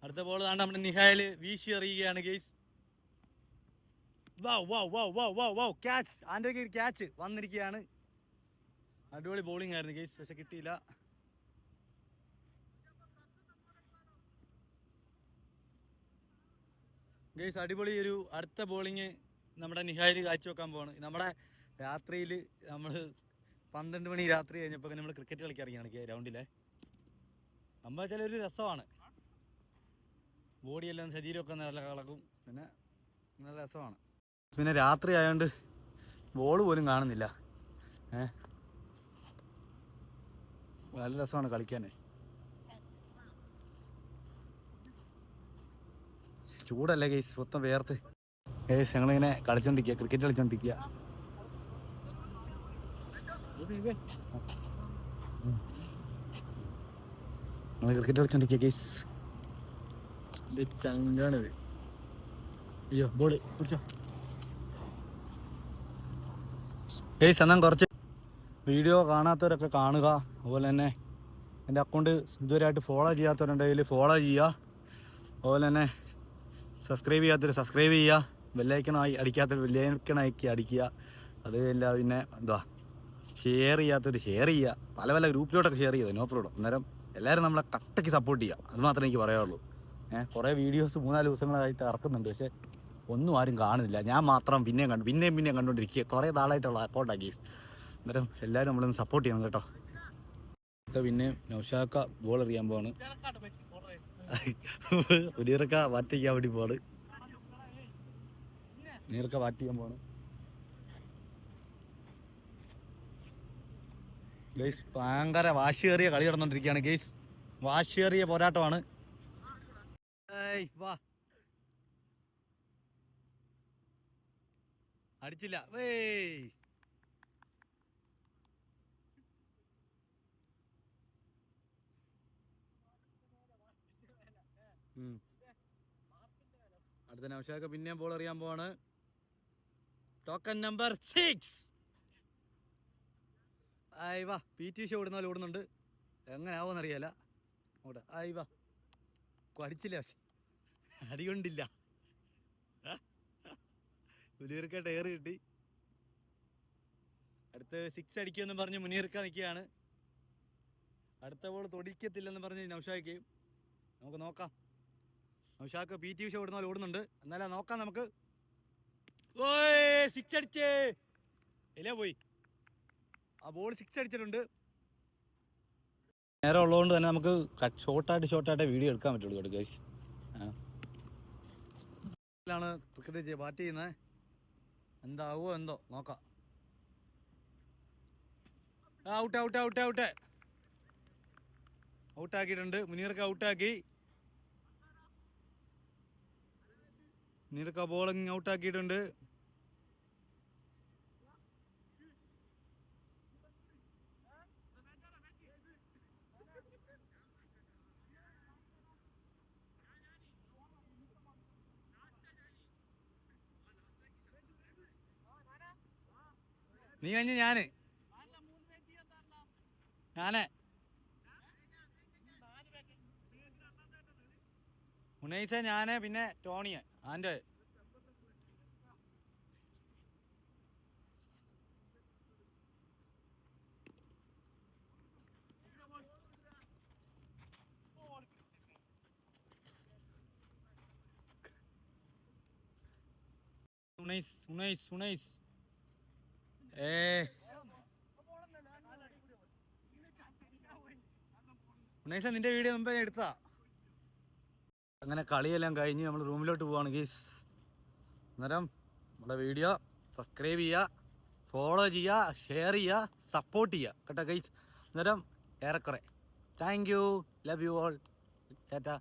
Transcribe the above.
അടുത്ത ബോൾ താണ്ട് നമ്മുടെ നിഹായിൽ വീശി എറിയുകയാണ് ഗെയ്സ്. ക്യാച്ച്, ആൻ്റെ ക്യാച്ച് വന്നിരിക്കുകയാണ്. അടിപൊളി ബോളിംഗ് ആയിരുന്നു ഗെയ്സ്, പക്ഷെ കിട്ടിയില്ല. ഗെയ്സ് അടിപൊളി ഒരു അടുത്ത ബോളിങ് നമ്മുടെ നിഹായിൽ കാഴ്ചവെക്കാൻ പോവാണ്. നമ്മുടെ രാത്രിയിൽ നമ്മൾ 12 മണി രാത്രി കഴിഞ്ഞപ്പോൾ നമ്മൾ ക്രിക്കറ്റ് കളിക്കാൻ ഇറങ്ങിയാണ് ഗ്രൗണ്ടിലെ. നമ്മൾ വെച്ചാൽ ഒരു രസമാണ്, ബോഡിയെല്ലാം ശരീരമൊക്കെ നല്ല കളക്കും, പിന്നെ നല്ല രസമാണ്. പിന്നെ രാത്രി ആയതുകൊണ്ട് ബോൾ പോലും കാണുന്നില്ല. നല്ല രസമാണ് കളിക്കാനേ. ചൂടല്ലേ ഗെയ്സ്, മൊത്തം വേർത്ത്. ഗെയ്സ് ഞങ്ങളിങ്ങനെ കളിച്ചോണ്ടിരിക്കുക, ക്രിക്കറ്റ് കളിച്ചോണ്ടിരിക്കുക. ഞങ്ങൾ ക്രിക്കറ്റ് കളിച്ചോണ്ടിരിക്കുക ഗെയ്സ്. ചങ്കാണിത്. അയ്യോ ബോള് പിടിച്ചോ ഗെയ്സ്. എന്നാൽ കുറച്ച് വീഡിയോ കാണാത്തവരൊക്കെ കാണുക. അതുപോലെ തന്നെ എൻ്റെ അക്കൗണ്ട് ഇതുവരെയായിട്ട് ഫോളോ ചെയ്യാത്തവരുണ്ടെങ്കിൽ ഫോളോ ചെയ്യുക. അതുപോലെ തന്നെ സബ്സ്ക്രൈബ് ചെയ്യാത്തവർ സബ്സ്ക്രൈബ് ചെയ്യുക. ബെല്ലൈക്കണായി അടിക്കാത്തവർ ബെല്ലൈക്കണാക്കി അടിക്കുക. അതല്ല പിന്നെ എന്താ ഷെയർ ചെയ്യാത്തവർ ഷെയർ ചെയ്യുക. പല പല ഗ്രൂപ്പിലോട്ടൊക്കെ ഷെയർ ചെയ്യുക, നോ പ്രോബ്ലം. അന്നേരം എല്ലാവരും നമ്മളെ കട്ടയ്ക്ക് സപ്പോർട്ട് ചെയ്യുക. അത് മാത്രമേ എനിക്ക് പറയാനുള്ളൂ. കുറേ വീഡിയോസ് 3-4 ദിവസങ്ങളായിട്ട് ഇറക്കുന്നുണ്ട്, പക്ഷേ ഒന്നും ആരും കാണുന്നില്ല. ഞാൻ മാത്രം പിന്നെയും കണ്ടുകൊണ്ടിരിക്കുക. കുറേ നാളായിട്ടുള്ള അക്കൗണ്ടാണ് ഗെയ്സ്. അന്നേരം എല്ലാവരും നമ്മളൊന്ന് സപ്പോർട്ട് ചെയ്യണം കേട്ടോ. പിന്നെ നൗഷാക്ക ബോൾ എറിയാൻ പോവാണ്. നീർക്ക ബാറ്റ് ചെയ്യാൻ വേണ്ടി പോവാണ്. നീർക്ക ബാറ്റ് ചെയ്യാൻ പോവാണ് ഗെയ്സ്. ഭയങ്കര വാശിയേറിയ കളി നടന്നുകൊണ്ടിരിക്കുകയാണ് ഗെയ്സ്. വാശിയേറിയ പോരാട്ടമാണ്. വാ അടിച്ചില്ല. അടുത്ത നൗഷാക്ക പിന്നെയും ബോൾ എറിയാൻ പോവാണ്. Token number 6. വാ PT ഷോ ഓടുന്ന ഓടുന്നുണ്ട്. എങ്ങനെ ആവുമെന്ന് അറിയാല. അങ്ങോട്ട് വാ. അടിച്ചില്ല, പക്ഷെ അടി കൊണ്ടില്ല. മുനീർക്ക ടയർ കിട്ടി. അടുത്ത് 6 അടിക്കുമെന്ന് പറഞ്ഞ് മുനീർക്ക നിൽക്കുകയാണ്. അടുത്ത ബോൾ തൊടിക്കത്തില്ലെന്ന് പറഞ്ഞ് നൗഷാക്ക്. നമുക്ക് നോക്കാം. നൗഷാക്ക് PT ഷോ ഓടുന്ന ഓടുന്നുണ്ട്. എന്നാലും നോക്കാം നമുക്ക്. 6 അടിച്ചേ. ഇല്ല പോയി. ആ ബോൾ 6 അടിച്ചിട്ടുണ്ട്. നേരം ഉള്ളതുകൊണ്ട് തന്നെ നമുക്ക് ഷോർട്ടായിട്ട് വീഡിയോ എടുക്കാൻ പറ്റുള്ളൂ ഗൈസ്. ാണ് ക്രിക്കറ്റ് ബാറ്റ് ചെയ്യുന്നത്. എന്താവോ എന്തോ നോക്കാം. ഔട്ടാക്കിയിട്ടുണ്ട്. മുനീർക്ക് ഔട്ടാക്കി. മുനീർക്ക് ബോളിങ് ഔട്ടാക്കിയിട്ടുണ്ട്. നീ കഴിഞ്ഞ് ഞാന് ഉനൈസ ഞാന് പിന്നെ ടോണിയ ആൻ്റെ. ഉനൈസ് ഉനൈസ നിന്റെ വീഡിയോ മുമ്പേ എടുത്താ. അങ്ങനെ കളിയെല്ലാം കഴിഞ്ഞ് നമ്മൾ റൂമിലോട്ട് പോവാണ് ഗീസ്. അന്നേരം നമ്മുടെ വീഡിയോ സബ്സ്ക്രൈബ് ചെയ്യുക, ഫോളോ ചെയ്യുക, ഷെയർ ചെയ്യുക, സപ്പോർട്ട് ചെയ്യുക കേട്ടോ ഗൈസ്. അന്നേരം ഏറെക്കുറെ thank you, love you all, Tata.